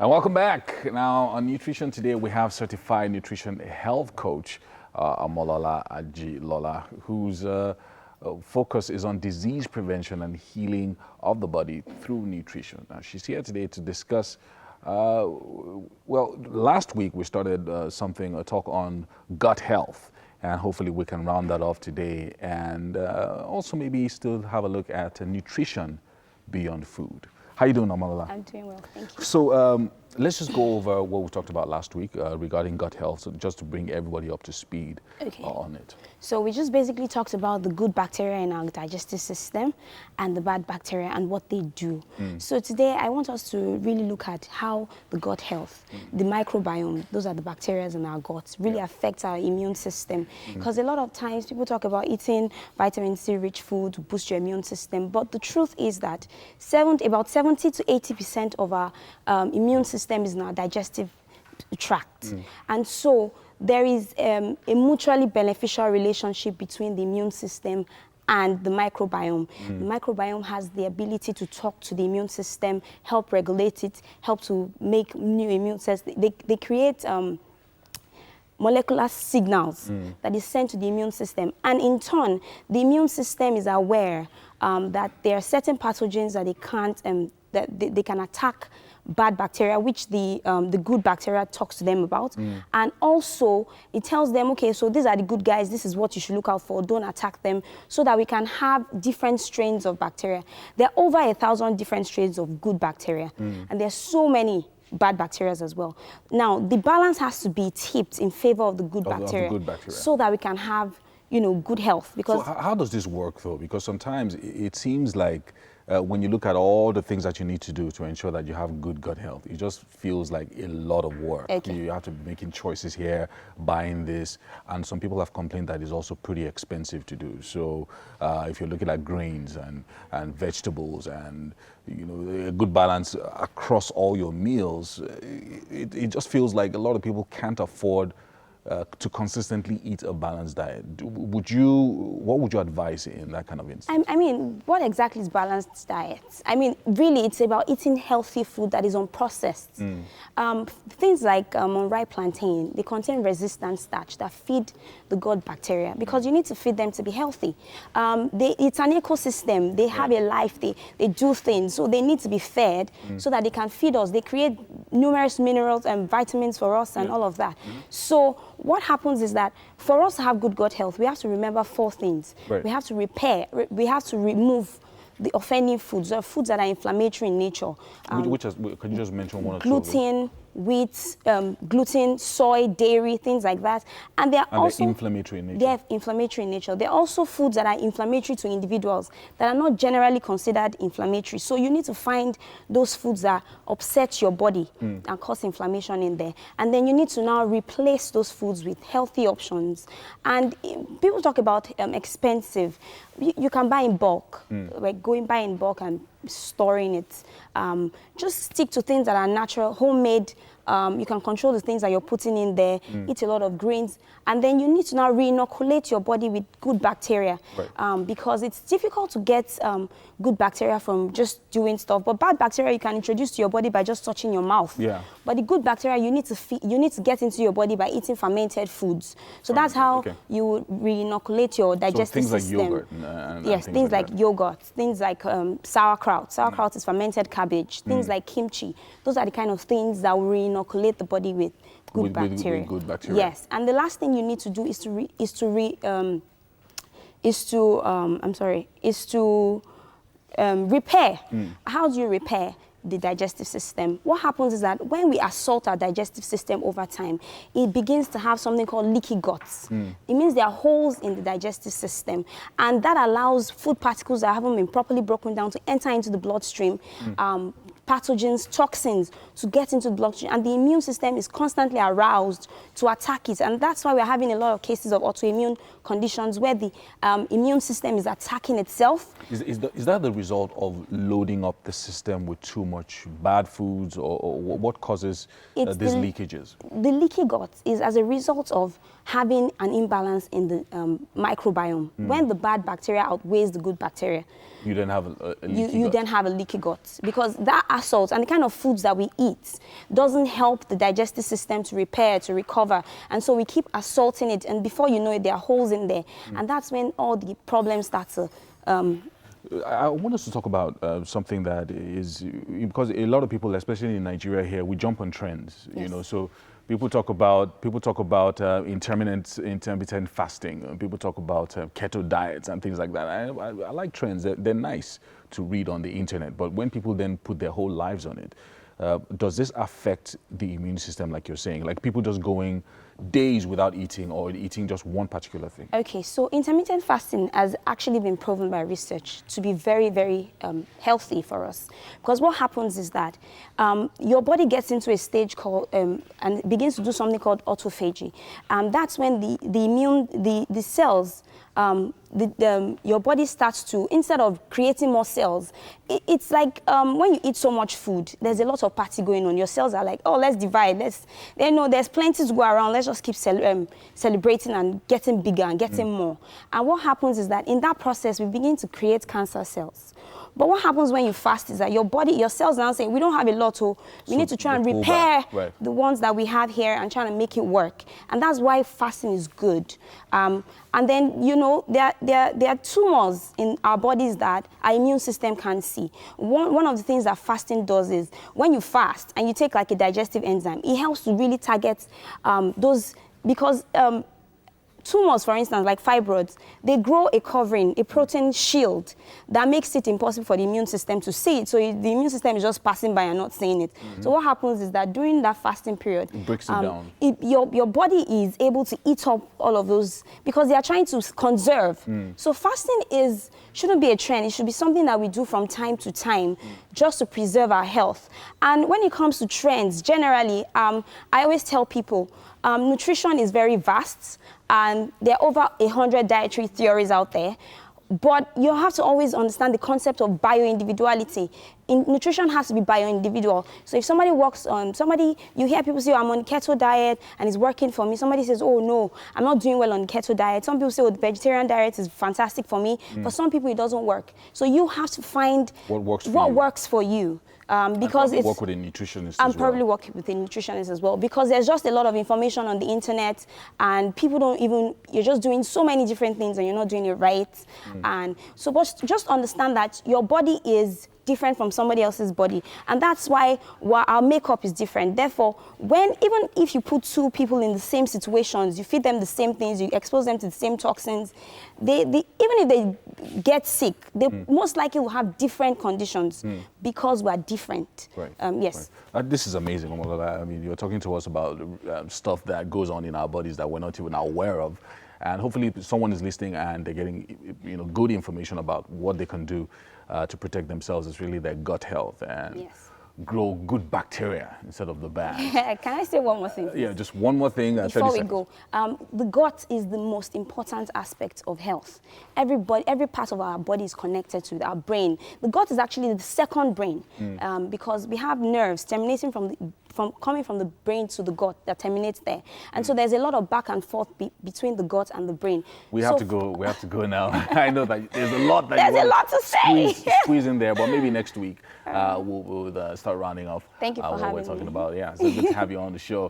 And welcome back. Now on Nutrition today, we have certified nutrition health coach, Omolola Ajilola, whose focus is on disease prevention and healing of the body through nutrition. Now, she's here today to discuss, well, last week we started a talk on gut health, and hopefully we can round that off today, and also maybe still have a look at nutrition beyond food. How you doing, Omolola? I'm doing well, thank you. So let's just go over what we talked about last week regarding gut health, so just to bring everybody up to speed on it. So we just basically talked about the good bacteria in our digestive system and the bad bacteria and what they do. So today I want us to really look at how the gut health, the microbiome, those are the bacteria in our guts, really affect our immune system. Because a lot of times people talk about eating vitamin C rich food to boost your immune system, but the truth is that about 70 to 80% of our immune system is in our digestive tract. And so there is a mutually beneficial relationship between the immune system and the microbiome. The microbiome has the ability to talk to the immune system, help regulate it, help to make new immune cells. They create molecular signals that is sent to the immune system. And in turn, the immune system is aware that there are certain pathogens that they can't, that they can attack bad bacteria, which the good bacteria talks to them about. And also, it tells them, okay, so these are the good guys, this is what you should look out for, don't attack them, so that we can have different strains of bacteria. There are over 1,000 different strains of good bacteria, and there's so many bad bacteria as well. Now, the balance has to be tipped in favor of the good bacteria, so that we can have, you know, good health. Because so how does this work, though? Because sometimes it seems like when you look at all the things that you need to do to ensure that you have good gut health, it just feels like a lot of work. You have to be making choices here, buying this, and some people have complained that it's also pretty expensive to do. So if you're looking at grains and vegetables and, you know, a good balance across all your meals, it just feels like a lot of people can't afford to consistently eat a balanced diet. What would you advise in that kind of instance? I mean, what exactly is balanced diet? I mean, really, it's about eating healthy food that is unprocessed. Things like unripe plantain, they contain resistant starch that feed the gut bacteria, because you need to feed them to be healthy. It's an ecosystem. They have a life. They do things, so they need to be fed so that they can feed us. They create numerous minerals and vitamins for us and all of that. So what happens is that for us to have good gut health, we have to remember 4 things. We have to repair, we have to remove the offending foods, or foods that are inflammatory in nature. Can you just mention one or two? Gluten, wheat, gluten, soy, dairy, things like that. And they're also inflammatory in nature. They're inflammatory in nature. They're also foods that are inflammatory to individuals that are not generally considered inflammatory. So you need to find those foods that upset your body and cause inflammation in there. And then you need to now replace those foods with healthy options. And people talk about expensive. You can buy in bulk, like buy in bulk and storing it. Just stick to things that are natural, homemade. You can control the things that you're putting in there, eat a lot of greens, and then you need to now re-inoculate your body with good bacteria, because it's difficult to get good bacteria from just doing stuff. But bad bacteria you can introduce to your body by just touching your mouth. But the good bacteria you need to get into your body by eating fermented foods. So that's how you re-inoculate your digestive system. Things like yogurt. Yes, things like yogurt, things like sauerkraut. Sauerkraut is fermented cabbage. Things like kimchi. Those are the kind of things that will re-inoculate the body with good bacteria. With good bacteria. Yes, and the last thing you need to do is to repair. How do you repair the digestive system? What happens is that when we assault our digestive system over time, it begins to have something called leaky guts. It means there are holes in the digestive system, and that allows food particles that haven't been properly broken down to enter into the bloodstream, pathogens, toxins to get into the bloodstream, and the immune system is constantly aroused to attack it. And that's why we're having a lot of cases of autoimmune conditions where the immune system is attacking itself. Is that the result of loading up the system with too much bad foods, or what causes these leakages? The leaky gut is as a result of having an imbalance in the microbiome. When the bad bacteria outweighs the good bacteria, you then have a leaky gut. You then have a leaky gut, because that assault and the kind of foods that we eat doesn't help the digestive system to repair, to recover. And so we keep assaulting it, and before you know it, there are holes in there. And that's when all the problems start to I want us to talk about something that is, because a lot of people, especially in Nigeria here, we jump on trends, Yes. you know, so people talk about intermittent fasting, people talk about keto diets and things like that. I like trends. They're nice to read on the internet, but when people then put their whole lives on it, does this affect the immune system, like you're saying? Like people just going days without eating or eating just one particular thing? Okay, so intermittent fasting has actually been proven by research to be very, very healthy for us. Because what happens is that your body gets into a stage called, and begins to do something called autophagy. That's when the cells, your body starts to, instead of creating more cells, it's like when you eat so much food, there's a lot of party going on. Your cells are like, oh, let's divide. There's plenty to go around. Let's just keep celebrating and getting bigger and getting more. And what happens is that in that process, we begin to create cancer cells. But what happens when you fast is that your cells are now saying, we don't have a lot, so we need to try and repair the ones that we have here and try to make it work. And that's why fasting is good. And then, you know, there are tumors in our bodies that our immune system can't see. One of the things that fasting does is when you fast and you take like a digestive enzyme, it helps to really target those, because tumors, for instance, like fibroids, they grow a covering, a protein shield that makes it impossible for the immune system to see it. So the immune system is just passing by and not seeing it. So what happens is that during that fasting period, it breaks it down. Your body is able to eat up all of those because they are trying to conserve. So fasting shouldn't be a trend. It should be something that we do from time to time just to preserve our health. And when it comes to trends, generally, I always tell people, nutrition is very vast, and there are over 100 dietary theories out there. But you have to always understand the concept of bioindividuality. Nutrition has to be bioindividual. So if somebody you hear people say, I'm on keto diet and it's working for me. Somebody says, oh no, I'm not doing well on keto diet. Some people say, oh, the vegetarian diet is fantastic for me. For some people, it doesn't work. So you have to find what works for you. Because it's work with a nutritionist and probably work with a nutritionist as well, because there's just a lot of information on the internet and people you're just doing so many different things and you're not doing it right. And so just understand that your body is different from somebody else's body, and that's why our makeup is different. Therefore, even if you put two people in the same situations, you feed them the same things, you expose them to the same toxins, even if they get sick, they most likely will have different conditions because we are different. Yes. Right. This is amazing, Omolola. I mean, you're talking to us about stuff that goes on in our bodies that we're not even aware of. And hopefully someone is listening and they're getting, you know, good information about what they can do to protect themselves. It's really their gut health and grow good bacteria instead of the bad. Can I say one more thing? Yeah, just one more thing. Before we go, the gut is the most important aspect of health. Every part of our body is connected to our brain. The gut is actually the second brain because we have nerves terminating coming from the brain to the gut that terminates there. And so there's a lot of back and forth between the gut and the brain. We have to go now. I know that there's a lot that there's a lot to say. Squeeze in there, but maybe next week we'll start rounding off Thank you for what having we're talking me. about. Yeah, so good to have you on the show.